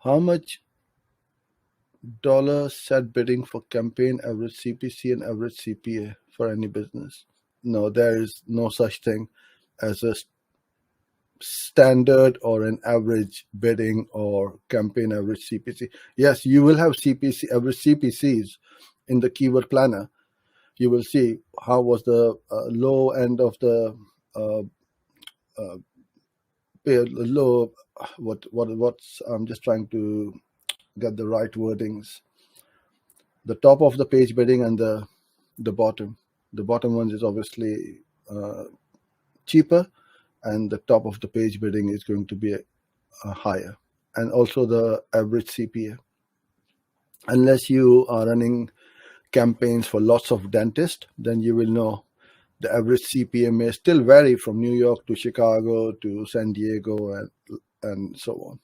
how much dollar set bidding for campaign average CPC and average CPA for any business? No, there is no such thing as a standard or an average bidding or campaign average CPC. Yes, you will have CPC average CPCs in the keyword planner. You will see how was the low end of the low. What's I'm just trying to get the right wordings. The top of the page bidding and the bottom. The bottom one is obviously cheaper, and the top of the page bidding is going to be higher, and also the average CPA. Unless you are running campaigns for lots of dentists, then you will know the average CPA may still vary from New York to Chicago to San Diego and so on.